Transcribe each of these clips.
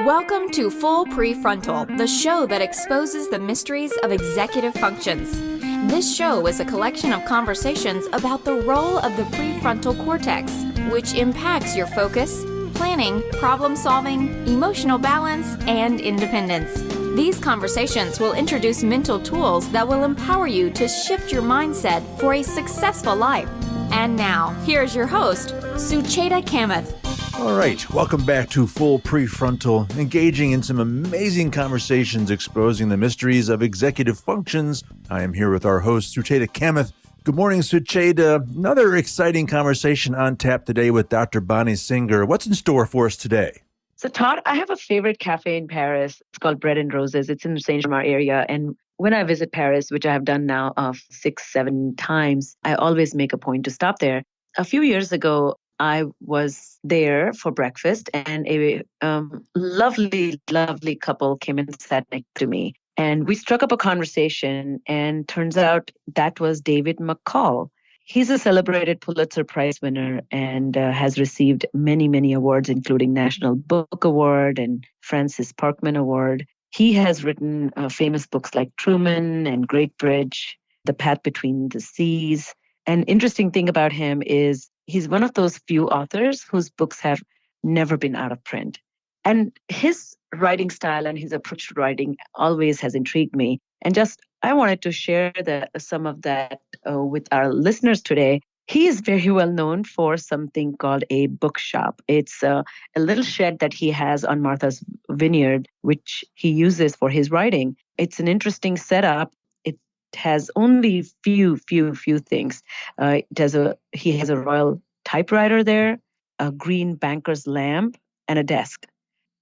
Welcome to Full Prefrontal, the show that exposes the mysteries of executive functions. This show is a collection of conversations about the role of the prefrontal cortex, which impacts your focus, planning, problem-solving, emotional balance, and independence. These conversations will introduce mental tools that will empower you to shift your mindset for a successful life. And now, here's your host, Sucheta Kamath. All right, welcome back to Full Prefrontal, engaging in some amazing conversations exposing the mysteries of executive functions. I am here with our host, Sucheta Kamath. Good morning, Sucheta. Another exciting conversation on tap today with Dr. Bonnie Singer. What's in store for us today? So Todd, I have a favorite cafe in Paris. It's called Bread and Roses. It's in the Saint-Germain area. And when I visit Paris, which I have done now 6-7 times, I always make a point to stop there. A few years ago, I was there for breakfast and a lovely, lovely couple came and sat next to me. And we struck up a conversation, and turns out that was David McCall. He's a celebrated Pulitzer Prize winner and has received many, many awards, including National Book Award and Francis Parkman Award. He has written famous books like Truman and Great Bridge, The Path Between the Seas. An interesting thing about him is he's one of those few authors whose books have never been out of print. And his writing style and his approach to writing always has intrigued me. And I wanted to share some of that with our listeners today. He is very well known for something called a bookshop. It's a little shed that he has on Martha's Vineyard, which he uses for his writing. It's an interesting setup. Has only few things. He has a royal typewriter there, a green banker's lamp, and a desk.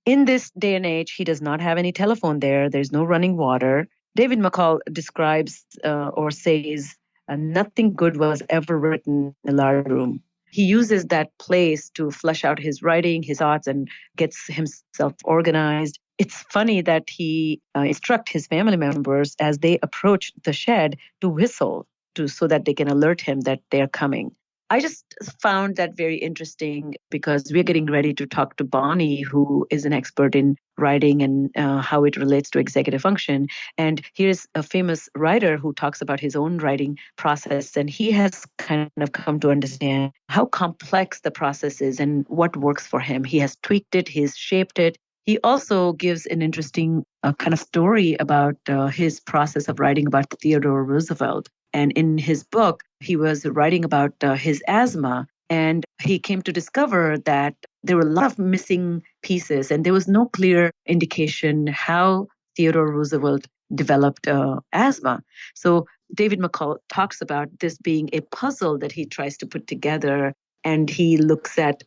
In this day and age, he does not have any telephone there. There's no running water. David McCall describes or says nothing good was ever written in a large room. He uses that place to flesh out his writing, his thoughts, and gets himself organized. It's funny that he instructs his family members as they approach the shed to whistle so that they can alert him that they're coming. I just found that very interesting because we're getting ready to talk to Bonnie, who is an expert in writing and how it relates to executive function. And here's a famous writer who talks about his own writing process. And he has kind of come to understand how complex the process is and what works for him. He has tweaked it, he's shaped it. He also gives an interesting kind of story about his process of writing about Theodore Roosevelt. And in his book, he was writing about his asthma. And he came to discover that there were a lot of missing pieces, and there was no clear indication how Theodore Roosevelt developed asthma. So David McCall talks about this being a puzzle that he tries to put together, and he looks at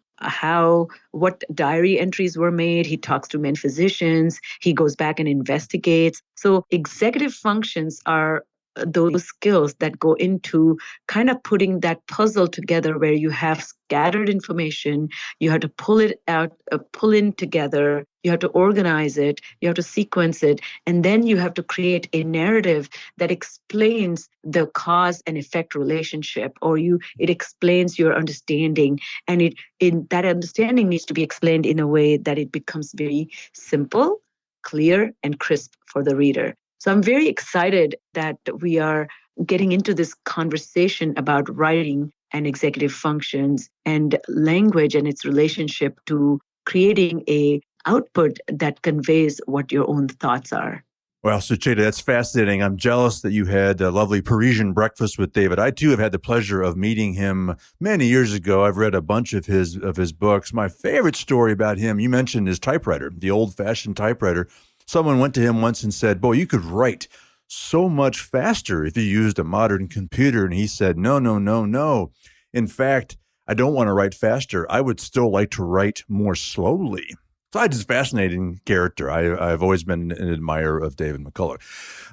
what diary entries were made. He talks to many physicians. He goes back and investigates. So executive functions are those skills that go into kind of putting that puzzle together where you have scattered information, you have to pull it out, pull in together, you have to organize it, you have to sequence it, and then you have to create a narrative that explains the cause and effect relationship, or it explains your understanding, and that understanding needs to be explained in a way that it becomes very simple, clear, and crisp for the reader. So I'm very excited that we are getting into this conversation about writing and executive functions and language and its relationship to creating a output that conveys what your own thoughts are. Well, Sucheta, that's fascinating. I'm jealous that you had a lovely Parisian breakfast with David. I, too, have had the pleasure of meeting him many years ago. I've read a bunch of his books. My favorite story about him, you mentioned his typewriter, the old-fashioned typewriter. Someone went to him once and said, boy, you could write so much faster if you used a modern computer. And he said, no. In fact, I don't want to write faster. I would still like to write more slowly. So it's a fascinating character. I've always been an admirer of David McCullough.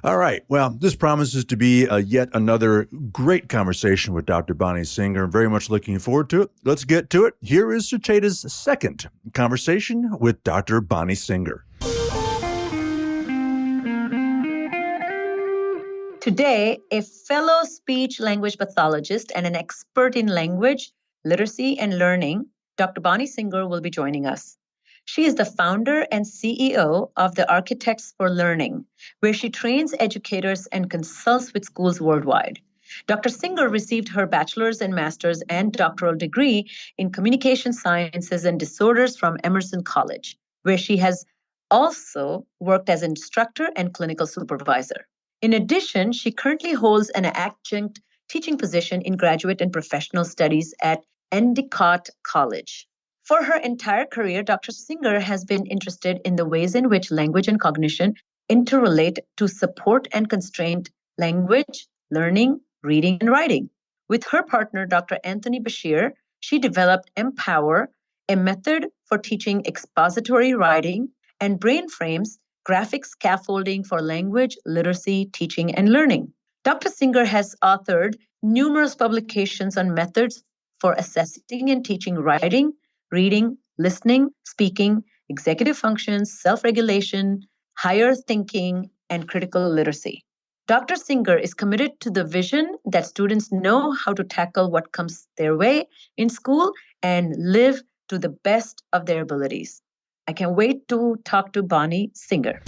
All right. Well, this promises to be yet another great conversation with Dr. Bonnie Singer. I'm very much looking forward to it. Let's get to it. Here is Sucheta's second conversation with Dr. Bonnie Singer. Today, a fellow speech-language pathologist and an expert in language, literacy, and learning, Dr. Bonnie Singer will be joining us. She is the founder and CEO of the Architects for Learning, where she trains educators and consults with schools worldwide. Dr. Singer received her bachelor's and master's and doctoral degree in communication sciences and disorders from Emerson College, where she has also worked as instructor and clinical supervisor. In addition, she currently holds an adjunct teaching position in graduate and professional studies at Endicott College. For her entire career, Dr. Singer has been interested in the ways in which language and cognition interrelate to support and constrain language, learning, reading, and writing. With her partner, Dr. Anthony Bashir, she developed Empower, a method for teaching expository writing and brain frames, graphic scaffolding for language, literacy, teaching, and learning. Dr. Singer has authored numerous publications on methods for assessing and teaching writing, reading, listening, speaking, executive functions, self-regulation, higher thinking, and critical literacy. Dr. Singer is committed to the vision that students know how to tackle what comes their way in school and live to the best of their abilities. I can't wait to talk to Bonnie Singer.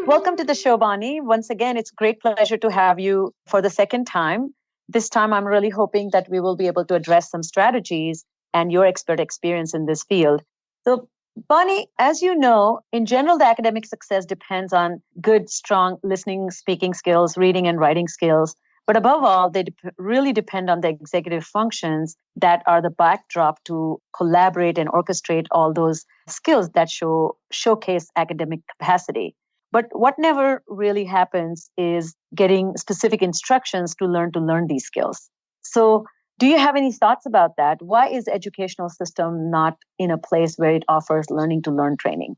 Welcome to the show, Bonnie. Once again, it's a great pleasure to have you for the second time. This time, I'm really hoping that we will be able to address some strategies and your expert experience in this field. So, Bonnie, as you know, in general, the academic success depends on good, strong listening, speaking skills, reading and writing skills. But above all, they really depend on the executive functions that are the backdrop to collaborate and orchestrate all those skills that showcase academic capacity. But what never really happens is getting specific instructions to learn these skills. So do you have any thoughts about that? Why is the educational system not in a place where it offers learning to learn training?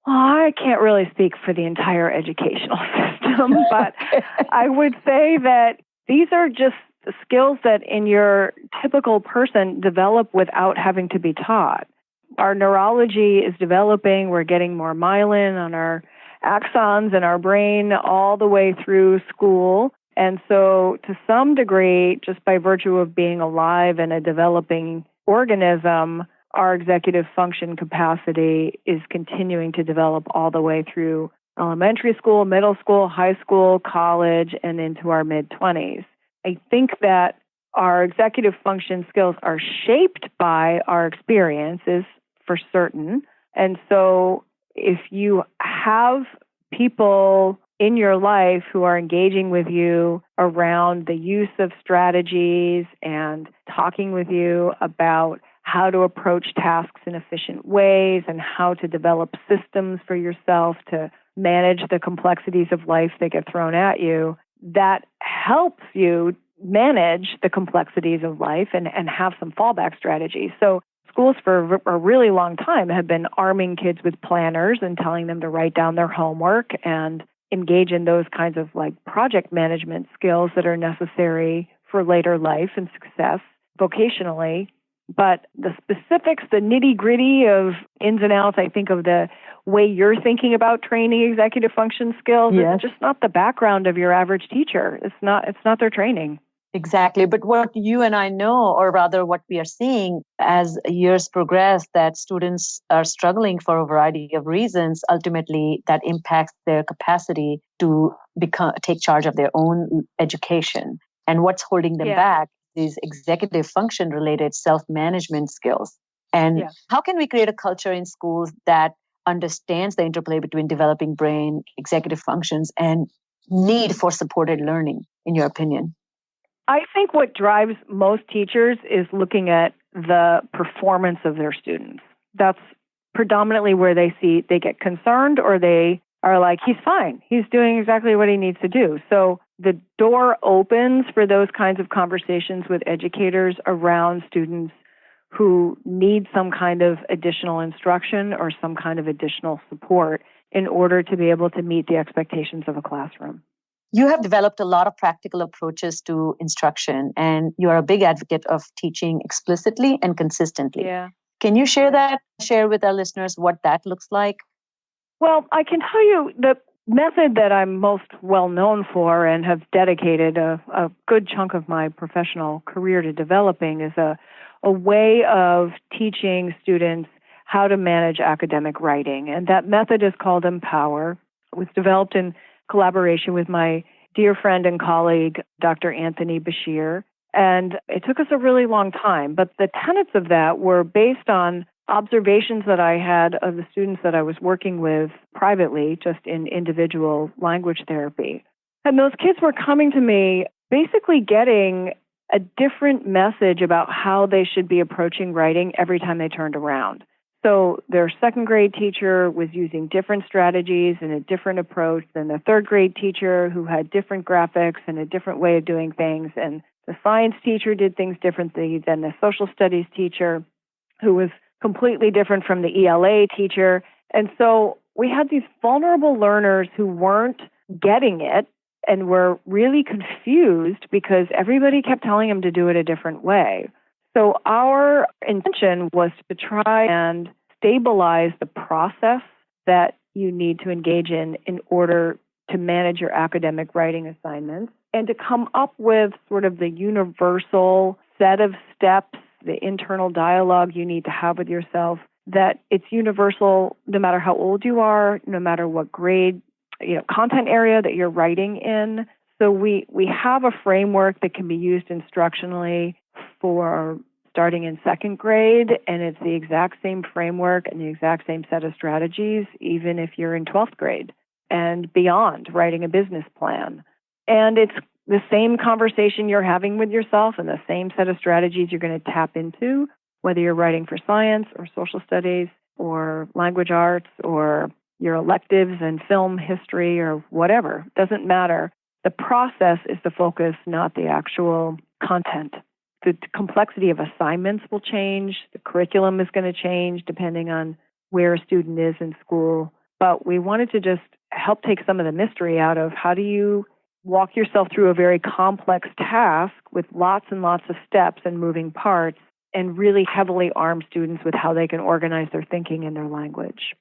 Well, I can't really speak for the entire educational system, but I would say that these are just skills that in your typical person develop without having to be taught. Our neurology is developing. We're getting more myelin on our axons in our brain all the way through school. And so to some degree, just by virtue of being alive and a developing organism, our executive function capacity is continuing to develop all the way through elementary school, middle school, high school, college, and into our mid-20s. I think that our executive function skills are shaped by our experiences for certain. And so if you have people in your life who are engaging with you around the use of strategies and talking with you about how to approach tasks in efficient ways and how to develop systems for yourself to manage the complexities of life that get thrown at you, that helps you manage the complexities of life and have some fallback strategies. So schools for a really long time have been arming kids with planners and telling them to write down their homework and engage in those kinds of like project management skills that are necessary for later life and success vocationally. But the specifics, the nitty-gritty of ins and outs, I think, of the way you're thinking about training executive function skills, It's just not the background of your average teacher. It's not their training. Exactly. But what you and I know, or rather what we are seeing as years progress, that students are struggling for a variety of reasons, ultimately that impacts their capacity to take charge of their own education. And what's holding them back is executive function related self-management skills. And how can we create a culture in schools that understands the interplay between developing brain, executive functions, and need for supported learning, in your opinion? I think what drives most teachers is looking at the performance of their students. That's predominantly where they get concerned, or they are like, he's fine. He's doing exactly what he needs to do. So the door opens for those kinds of conversations with educators around students who need some kind of additional instruction or some kind of additional support in order to be able to meet the expectations of a classroom. You have developed a lot of practical approaches to instruction, and you are a big advocate of teaching explicitly and consistently. Yeah. Can you share with our listeners what that looks like? Well, I can tell you the method that I'm most well known for and have dedicated a good chunk of my professional career to developing is a a way of teaching students how to manage academic writing. And that method is called Empower. It was developed in collaboration with my dear friend and colleague, Dr. Anthony Bashir. And it took us a really long time, but the tenets of that were based on observations that I had of the students that I was working with privately, just in individual language therapy. And those kids were coming to me basically getting a different message about how they should be approaching writing every time they turned around. So their second grade teacher was using different strategies and a different approach than the third grade teacher, who had different graphics and a different way of doing things. And the science teacher did things differently than the social studies teacher, who was completely different from the ELA teacher. And so we had these vulnerable learners who weren't getting it and were really confused because everybody kept telling them to do it a different way. So our intention was to try and stabilize the process that you need to engage in order to manage your academic writing assignments, and to come up with sort of the universal set of steps, the internal dialogue you need to have with yourself, that it's universal no matter how old you are, no matter what grade, content area that you're writing in. So we have a framework that can be used instructionally for starting in second grade, and it's the exact same framework and the exact same set of strategies, even if you're in 12th grade and beyond, writing a business plan. And it's the same conversation you're having with yourself and the same set of strategies you're going to tap into, whether you're writing for science or social studies or language arts or your electives and film history or whatever. It doesn't matter. The process is the focus, not the actual content. The complexity of assignments will change. The curriculum is going to change depending on where a student is in school. But we wanted to just help take some of the mystery out of how do you walk yourself through a very complex task with lots and lots of steps and moving parts, and really heavily arm students with how they can organize their thinking and their language.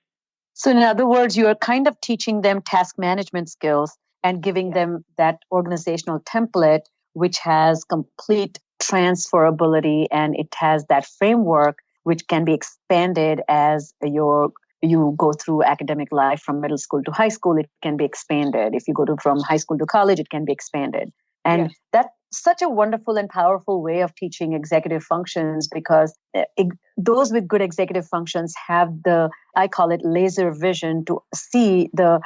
So in other words, you are kind of teaching them task management skills and giving them that organizational template, which has complete transferability, and it has that framework which can be expanded as you go through academic life from middle school to high school. It can be expanded. If you go from high school to college, it can be expanded. And that's such a wonderful and powerful way of teaching executive functions, because those with good executive functions have I call it laser vision to see the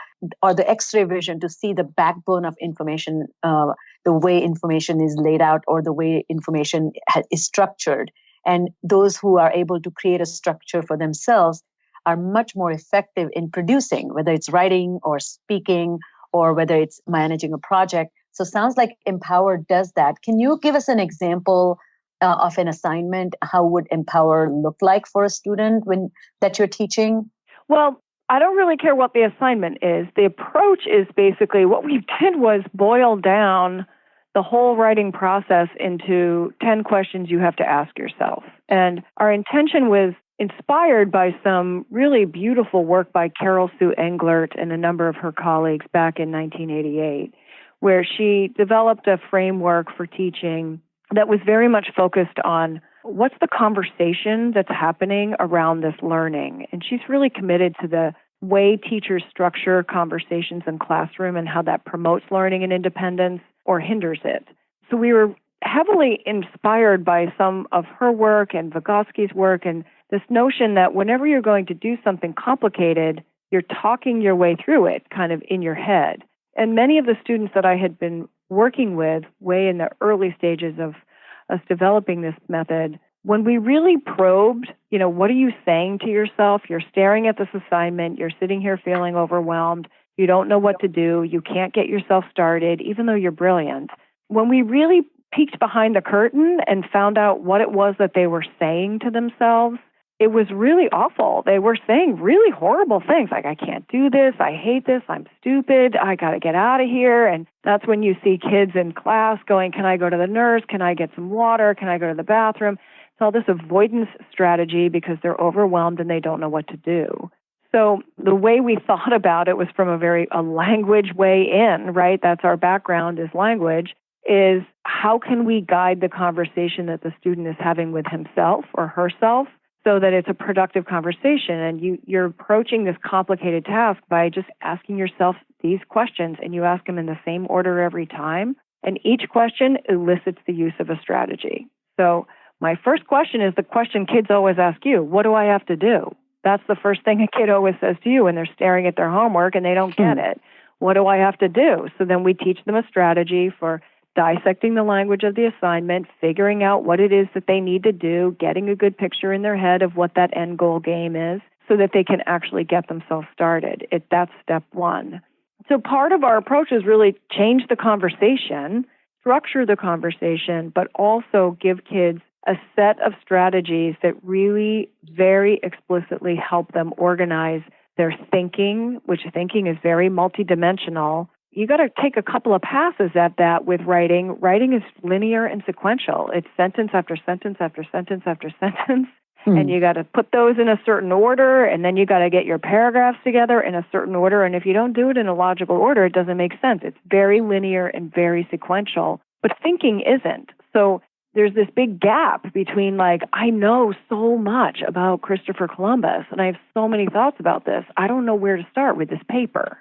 X-ray vision to see the backbone of information, the way information is laid out or the way information is structured. And those who are able to create a structure for themselves are much more effective in producing, whether it's writing or speaking or whether it's managing a project. So sounds like Empower does that. Can you give us an example of an assignment? How would Empower look like for a student that you're teaching? Well, I don't really care what the assignment is. The approach is basically what we did was boil down the whole writing process into 10 questions you have to ask yourself. And our intention was inspired by some really beautiful work by Carol Sue Englert and a number of her colleagues back in 1988, where she developed a framework for teaching that was very much focused on what's the conversation that's happening around this learning. And she's really committed to the way teachers structure conversations in classroom and how that promotes learning and independence or hinders it. So we were heavily inspired by some of her work and Vygotsky's work, and this notion that whenever you're going to do something complicated, you're talking your way through it kind of in your head. And many of the students that I had been working with way in the early stages of us developing this method, when we really probed, what are you saying to yourself? You're staring at this assignment, you're sitting here feeling overwhelmed, you don't know what to do, you can't get yourself started, even though you're brilliant. When we really peeked behind the curtain and found out what it was that they were saying to themselves, it was really awful. They were saying really horrible things like, I can't do this, I hate this, I'm stupid, I got to get out of here. And that's when you see kids in class going, can I go to the nurse? Can I get some water? Can I go to the bathroom? It's all this avoidance strategy because they're overwhelmed and they don't know what to do. So the way we thought about it was from a language way in, right? That's our background is language. is how can we guide the conversation that the student is having with himself or herself so that it's a productive conversation. And you're approaching this complicated task by just asking yourself these questions, and you ask them in the same order every time. And each question elicits the use of a strategy. So my first question is the question kids always ask you: what do I have to do? That's the first thing a kid always says to you when they're staring at their homework and they don't get it. What do I have to do? So then we teach them a strategy for dissecting the language of the assignment, figuring out what it is that they need to do, getting a good picture in their head of what that end goal game is so that they can actually get themselves started. That's step one. So part of our approach is really change the conversation, structure the conversation, but also give kids a set of strategies that really very explicitly help them organize their thinking, which thinking is very multidimensional. You got to take a couple of passes at that with writing. Writing is linear and sequential. It's sentence after sentence after sentence after sentence. And you got to put those in a certain order, and then you got to get your paragraphs together in a certain order. And if you don't do it in a logical order, it doesn't make sense. It's very linear and very sequential, but thinking isn't. So there's this big gap between like, I know so much about Christopher Columbus, and I have so many thoughts about this. I don't know where to start with this paper.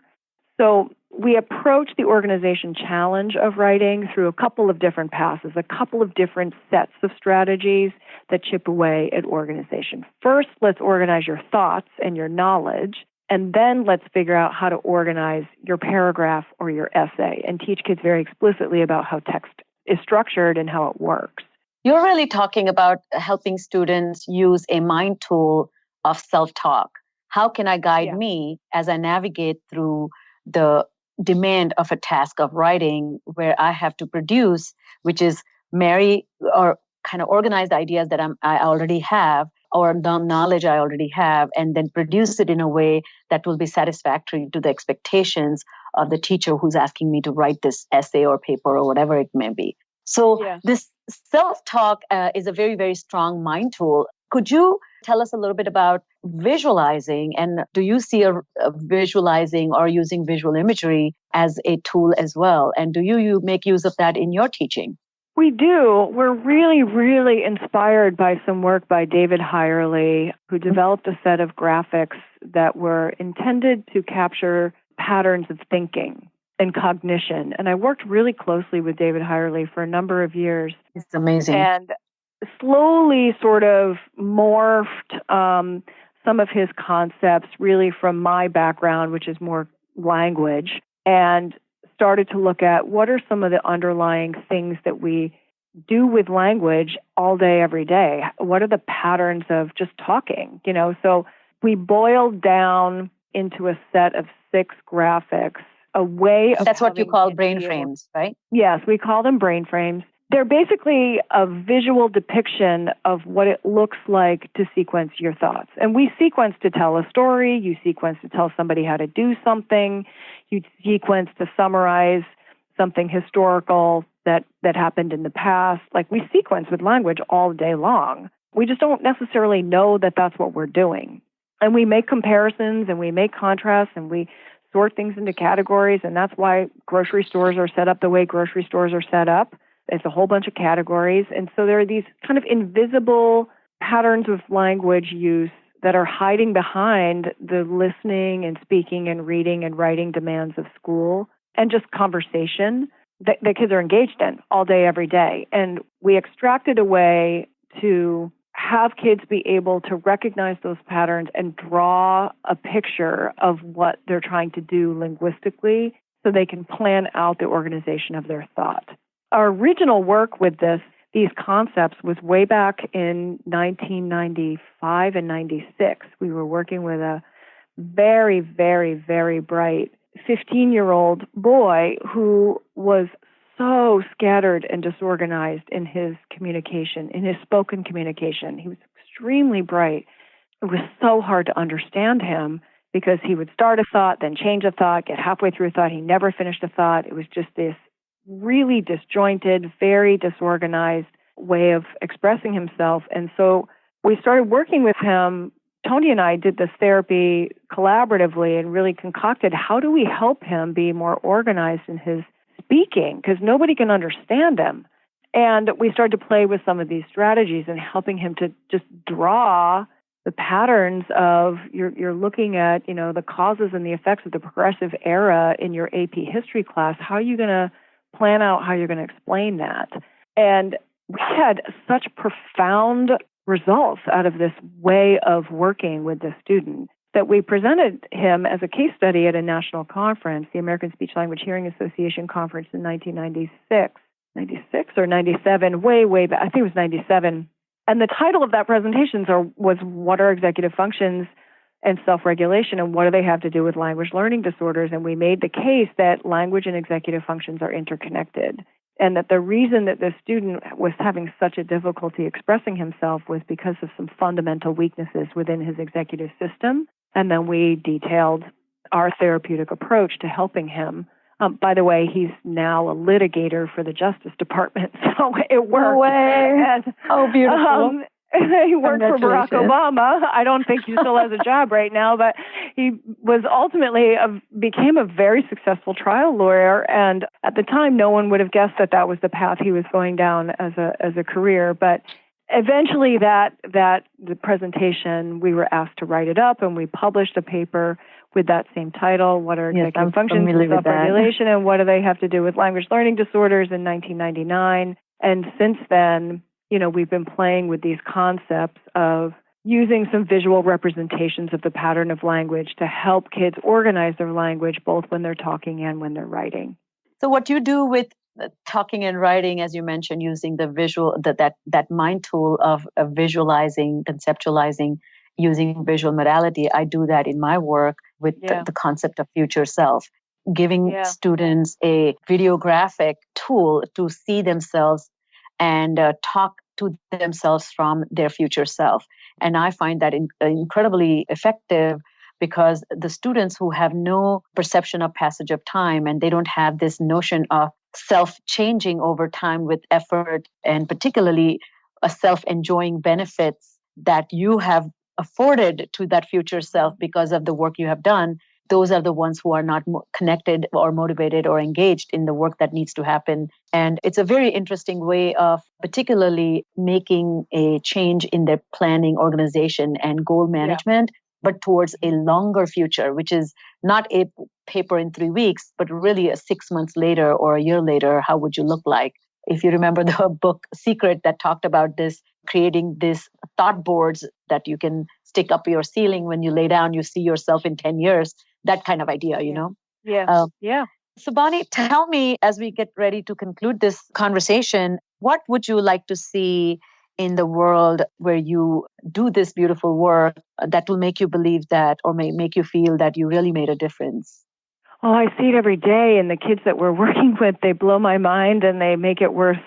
So we approach the organization challenge of writing through a couple of different passes, a couple of different sets of strategies that chip away at organization. First, let's organize your thoughts and your knowledge, and then let's figure out how to organize your paragraph or your essay and teach kids very explicitly about how text is structured and how it works. You're really talking about helping students use a mind tool of self-talk. How can I guide me as I navigate through the demand of a task of writing where I have to produce, which is marry or kind of organize the ideas that I already have or the knowledge I already have, and then produce it in a way that will be satisfactory to the expectations of the teacher who's asking me to write this essay or paper or whatever it may be. So this self-talk is a very, very strong mind tool. Could you tell us a little bit about visualizing, and do you see a visualizing or using visual imagery as a tool as well? And do you make use of that in your teaching? We do. We're really, really inspired by some work by David Hirely, who developed a set of graphics that were intended to capture patterns of thinking and cognition. And I worked really closely with David Hirely for a number of years. It's amazing. And slowly sort of morphed some of his concepts really from my background, which is more language, and started to look at what are some of the underlying things that we do with language all day, every day. What are the patterns of just talking? So we boiled down into a set of 6 graphics, a way of That's what you call brain frames, right? Yes, we call them brain frames. They're basically a visual depiction of what it looks like to sequence your thoughts. And we sequence to tell a story, you sequence to tell somebody how to do something, you sequence to summarize something historical that happened in the past. Like, we sequence with language all day long. We just don't necessarily know that that's what we're doing. And we make comparisons and we make contrasts and we sort things into categories, and that's why grocery stores are set up the way grocery stores are set up. It's a whole bunch of categories. And so there are these kind of invisible patterns of language use that are hiding behind the listening and speaking and reading and writing demands of school and just conversation that kids are engaged in all day, every day. And we extracted a way to have kids be able to recognize those patterns and draw a picture of what they're trying to do linguistically so they can plan out the organization of their thought. Our original work with these concepts was way back in 1995 and 96. We were working with a very, very, very bright 15-year-old boy who was so scattered and disorganized in his communication, in his spoken communication. He was extremely bright. It was so hard to understand him because he would start a thought, then change a thought, get halfway through a thought, he never finished a thought. It was just this really disjointed, very disorganized way of expressing himself. And so we started working with him. Tony and I did this therapy collaboratively and really concocted how do we help him be more organized in his speaking because nobody can understand him. And we started to play with some of these strategies and helping him to just draw the patterns of you're looking at, the causes and the effects of the progressive era in your AP history class. How are you going to plan out how you're going to explain that? And we had such profound results out of this way of working with the student that we presented him as a case study at a national conference, the American Speech-Language Hearing Association conference in 1996. 96 or 97, way back. I think it was 97. And the title of that presentation was What are Executive Functions and Self-Regulation, and what do they have to do with language learning disorders? And we made the case that language and executive functions are interconnected, and that the reason that the student was having such a difficulty expressing himself was because of some fundamental weaknesses within his executive system. And then we detailed our therapeutic approach to helping him. By the way, he's now a litigator for the Justice Department, so it worked. No way. And, oh, beautiful. He worked for Barack Obama. I don't think he still has a job right now, but he was ultimately became a very successful trial lawyer. And at the time, no one would have guessed that was the path he was going down as a career. But eventually, the presentation, we were asked to write it up, and we published a paper with that same title, What are Executive Functions and Self-Regulation, and what do they have to do with language learning disorders in 1999. And since then, we've been playing with these concepts of using some visual representations of the pattern of language to help kids organize their language, both when they're talking and when they're writing. So what you do with talking and writing, as you mentioned, using the visual, that mind tool of visualizing, conceptualizing, using visual modality, I do that in my work with the concept of future self, giving students a videographic tool to see themselves and talk to themselves from their future self. And I find that incredibly effective because the students who have no perception of passage of time and they don't have this notion of self-changing over time with effort and particularly a self-enjoying benefits that you have afforded to that future self because of the work you have done, those are the ones who are not connected or motivated or engaged in the work that needs to happen. And it's a very interesting way of particularly making a change in their planning, organization, and goal management, but towards a longer future, which is not a paper in 3 weeks, but really a 6 months later or a year later, how would you look like? If you remember the book Secret that talked about this, creating these thought boards that you can stick up your ceiling when you lay down, you see yourself in 10 years, that kind of idea, you know? Yeah. So Bonnie, tell me, as we get ready to conclude this conversation, what would you like to see in the world where you do this beautiful work that will make you believe that, or may make you feel that you really made a difference? Oh, I see it every day, and the kids that we're working with, they blow my mind, and they make it worth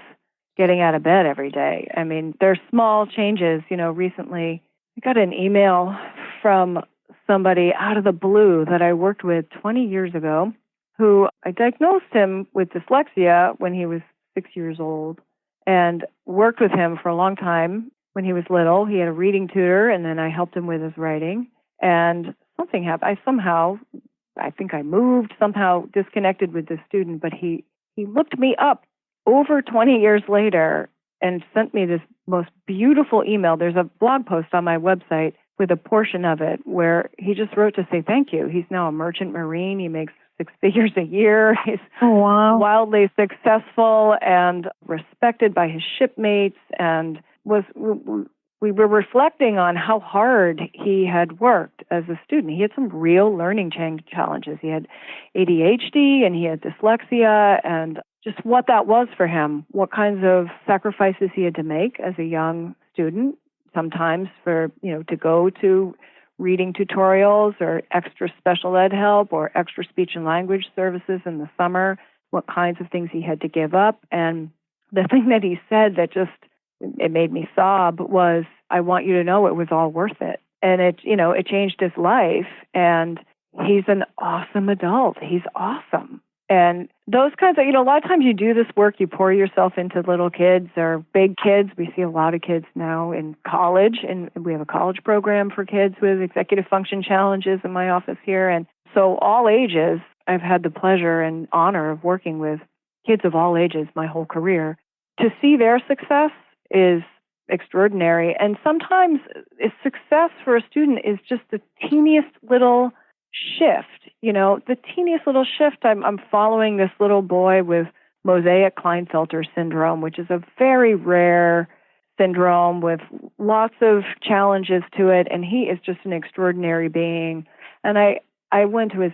getting out of bed every day. I mean, they're small changes. Recently I got an email from somebody out of the blue that I worked with 20 years ago, who I diagnosed him with dyslexia when he was 6 years old and worked with him for a long time when he was little. He had a reading tutor, and then I helped him with his writing. And something happened. I think I moved, somehow disconnected with this student, but he looked me up over 20 years later and sent me this most beautiful email. There's a blog post on my website with a portion of it where he just wrote to say thank you. He's now a merchant marine. He makes 6 figures a year. He's wildly successful and respected by his shipmates, and we were reflecting on how hard he had worked as a student. He had some real learning challenges. He had ADHD and he had dyslexia, and just what that was for him, what kinds of sacrifices he had to make as a young student, sometimes for, to go to reading tutorials or extra special ed help or extra speech and language services in the summer, what kinds of things he had to give up. And the thing that he said that it made me sob was, I want you to know it was all worth it. And it changed his life, and he's an awesome adult. He's awesome. And those kinds of, a lot of times you do this work, you pour yourself into little kids or big kids. We see a lot of kids now in college, and we have a college program for kids with executive function challenges in my office here. And so all ages, I've had the pleasure and honor of working with kids of all ages my whole career. To see their success is extraordinary. And sometimes success for a student is just the teeniest little shift. The teeniest little shift. I'm following this little boy with mosaic Klinefelter syndrome, which is a very rare syndrome with lots of challenges to it. And he is just an extraordinary being. And I went to his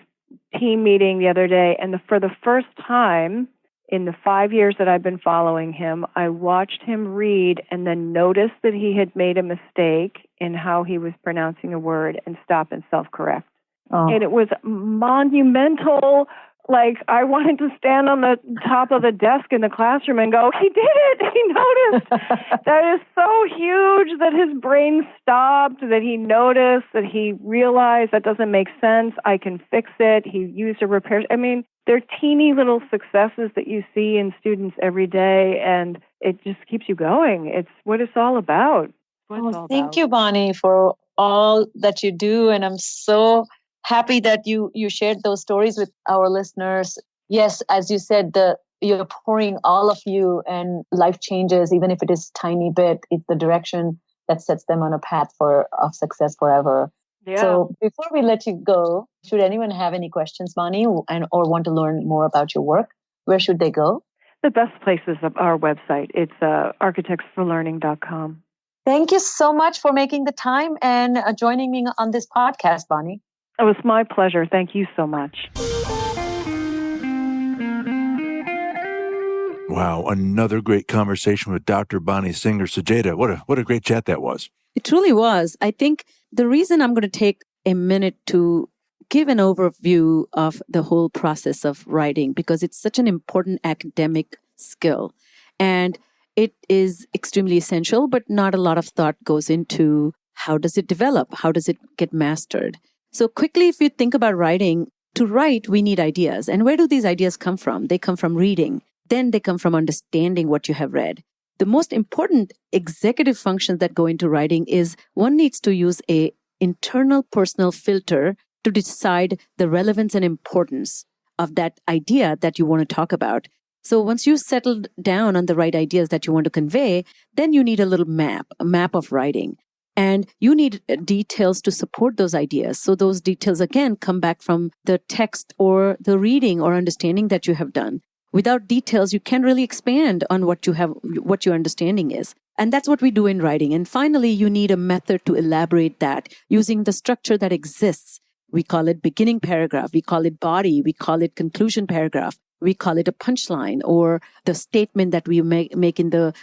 team meeting the other day, and for the first time in the 5 years that I've been following him, I watched him read and then noticed that he had made a mistake in how he was pronouncing a word and stop and self-correct. Oh. And it was monumental. Like, I wanted to stand on the top of the desk in the classroom and go, he did it! He noticed! That is so huge that his brain stopped, that he noticed, that he realized that doesn't make sense. I can fix it. He used a repair. I mean, they're teeny little successes that you see in students every day, and it just keeps you going. It's what it's all about. Thank you, Bonnie, for all that you do. And I'm so happy that you shared those stories with our listeners. Yes, as you said, you're pouring all of you, and life changes, even if it is tiny bit. It's the direction that sets them on a path of success forever. Yeah. So before we let you go, should anyone have any questions, Bonnie, or want to learn more about your work, where should they go? The best place is our website. It's architectsforlearning.com. Thank you so much for making the time and joining me on this podcast, Bonnie. It was my pleasure. Thank you so much. Wow, another great conversation with Dr. Bonnie Singer. Sujata, what a great chat that was. It truly was. I think the reason I'm going to take a minute to give an overview of the whole process of writing, because it's such an important academic skill. And it is extremely essential, but not a lot of thought goes into how does it develop? How does it get mastered? So quickly, if you think about writing, to write, we need ideas. And where do these ideas come from? They come from reading. Then they come from understanding what you have read. The most important executive functions that go into writing is one needs to use an internal personal filter to decide the relevance and importance of that idea that you want to talk about. So once you settle down on the right ideas that you want to convey, then you need a little map, a map of writing. And you need details to support those ideas. So those details, again, come back from the text or the reading or understanding that you have done. Without details, you can't really expand on what your understanding is. And that's what we do in writing. And finally, you need a method to elaborate that using the structure that exists. We call it beginning paragraph. We call it body. We call it conclusion paragraph. We call it a punchline, or the statement that we make in the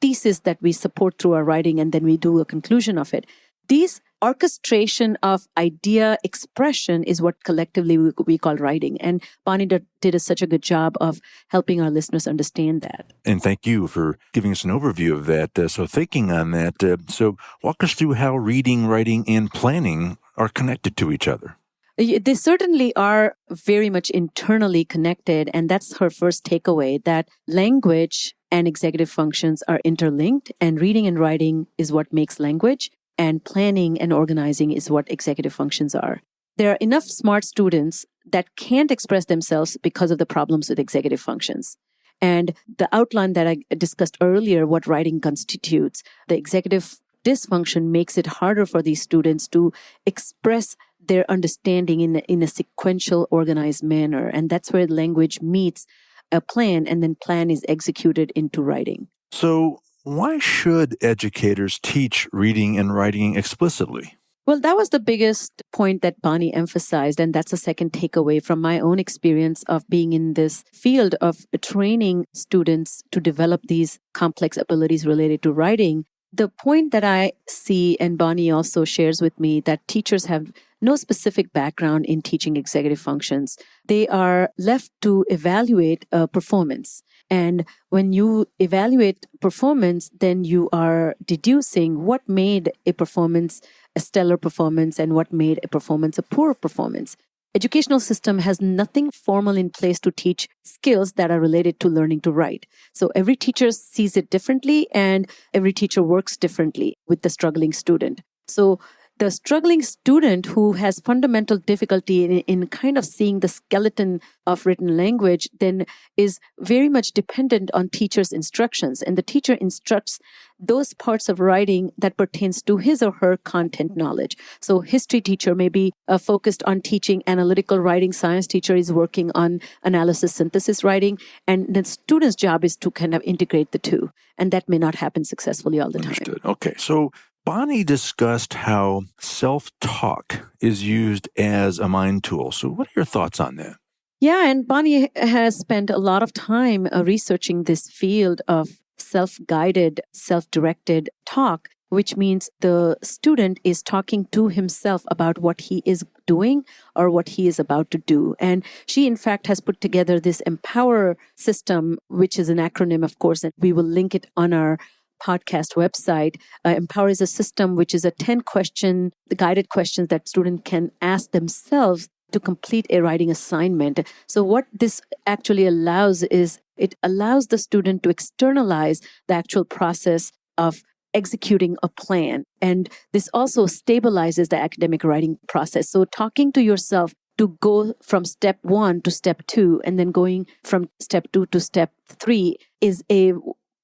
thesis that we support through our writing, and then we do a conclusion of it. These orchestration of idea expression is what collectively we call writing. And Bonnie did such a good job of helping our listeners understand that. And thank you for giving us an overview of that. So thinking on that, so walk us through how reading, writing, and planning are connected to each other. They certainly are very much internally connected. And that's her first takeaway, that language and executive functions are interlinked, and reading and writing is what makes language, and planning and organizing is what executive functions are. There are enough smart students that can't express themselves because of the problems with executive functions. And the outline that I discussed earlier, what writing constitutes, the executive dysfunction makes it harder for these students to express their understanding in a sequential, organized manner. And that's where language meets a plan, and then plan is executed into writing. So why should educators teach reading and writing explicitly? Well, that was the biggest point that Bonnie emphasized, and that's a second takeaway from my own experience of being in this field of training students to develop these complex abilities related to writing. The point that I see, and Bonnie also shares with me, that teachers have no specific background in teaching executive functions. They are left to evaluate performance. And when you evaluate performance, then you are deducing what made a performance a stellar performance and what made a performance a poor performance. Educational system has nothing formal in place to teach skills that are related to learning to write. So every teacher sees it differently, and every teacher works differently with the struggling student. So the struggling student who has fundamental difficulty in kind of seeing the skeleton of written language then is very much dependent on teacher's instructions. And the teacher instructs those parts of writing that pertains to his or her content knowledge. So history teacher may be focused on teaching analytical writing. Science teacher is working on analysis synthesis writing. And the student's job is to kind of integrate the two. And that may not happen successfully all the time. Understood. Okay. So Bonnie discussed how self-talk is used as a mind tool. So what are your thoughts on that? Yeah, and Bonnie has spent a lot of time researching this field of self-guided, self-directed talk, which means the student is talking to himself about what he is doing or what he is about to do. And she, in fact, has put together this Empower system, which is an acronym, of course, and we will link it on our podcast website. Empower is a system which is a 10-question, the guided questions that students can ask themselves to complete a writing assignment. So what this actually allows is it allows the student to externalize the actual process of executing a plan. And this also stabilizes the academic writing process. So talking to yourself to go from step 1 to step 2 and then going from step 2 to step 3 is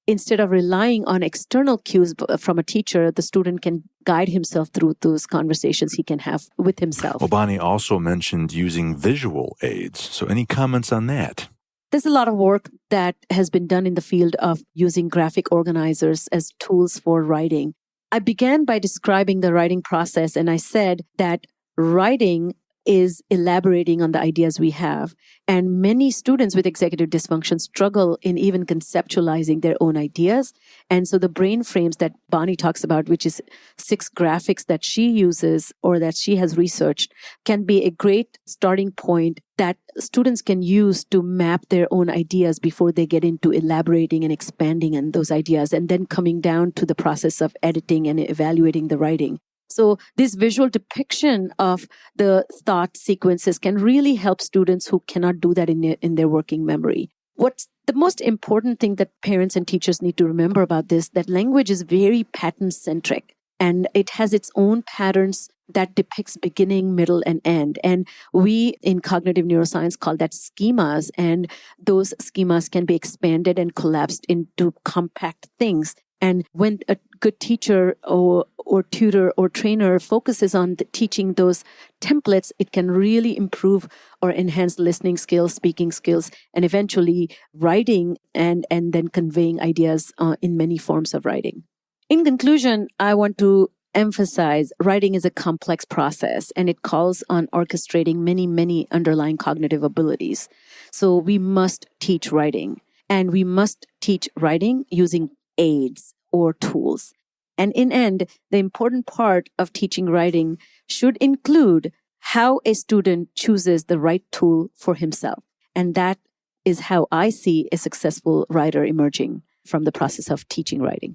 instead of relying on external cues from a teacher, the student can guide himself through those conversations he can have with himself. Well, Bonnie also mentioned using visual aids. So any comments on that? There's a lot of work that has been done in the field of using graphic organizers as tools for writing. I began by describing the writing process, and I said that writing is elaborating on the ideas we have. And many students with executive dysfunction struggle in even conceptualizing their own ideas. And so the brain frames that Bonnie talks about, which is 6 graphics that she uses or that she has researched, can be a great starting point that students can use to map their own ideas before they get into elaborating and expanding on those ideas, and then coming down to the process of editing and evaluating the writing. So this visual depiction of the thought sequences can really help students who cannot do that in their working memory. What's the most important thing that parents and teachers need to remember about this, that language is very pattern-centric, and it has its own patterns that depicts beginning, middle, and end. And we in cognitive neuroscience call that schemas, and those schemas can be expanded and collapsed into compact things. And when a good teacher or tutor or trainer focuses on teaching those templates, it can really improve or enhance listening skills, speaking skills, and eventually writing and then conveying ideas in many forms of writing. In conclusion, I want to emphasize writing is a complex process, and it calls on orchestrating many, many underlying cognitive abilities. So we must teach writing, and we must teach writing using aids or tools. And in end, the important part of teaching writing should include how a student chooses the right tool for himself. And that is how I see a successful writer emerging from the process of teaching writing.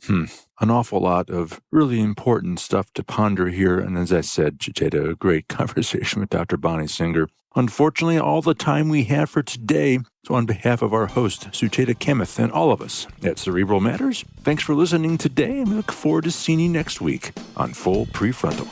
An awful lot of really important stuff to ponder here. And as I said, Sucheta, a great conversation with Dr. Bonnie Singer. Unfortunately, all the time we have for today. So on behalf of our host, Sucheta Kamath, and all of us at Cerebral Matters, thanks for listening today, and we look forward to seeing you next week on Full Prefrontal.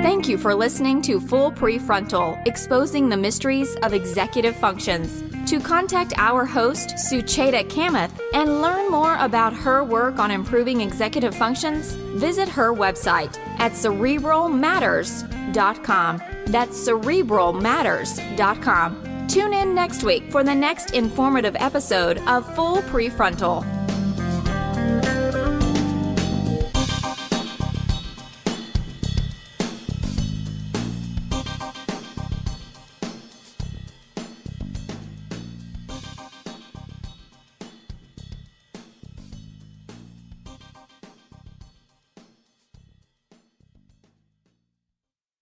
Thank you for listening to Full Prefrontal, exposing the mysteries of executive functions. To contact our host, Sucheta Kamath, and learn more about her work on improving executive functions, visit her website at cerebralmatters.com. That's cerebralmatters.com. Tune in next week for the next informative episode of Full Prefrontal.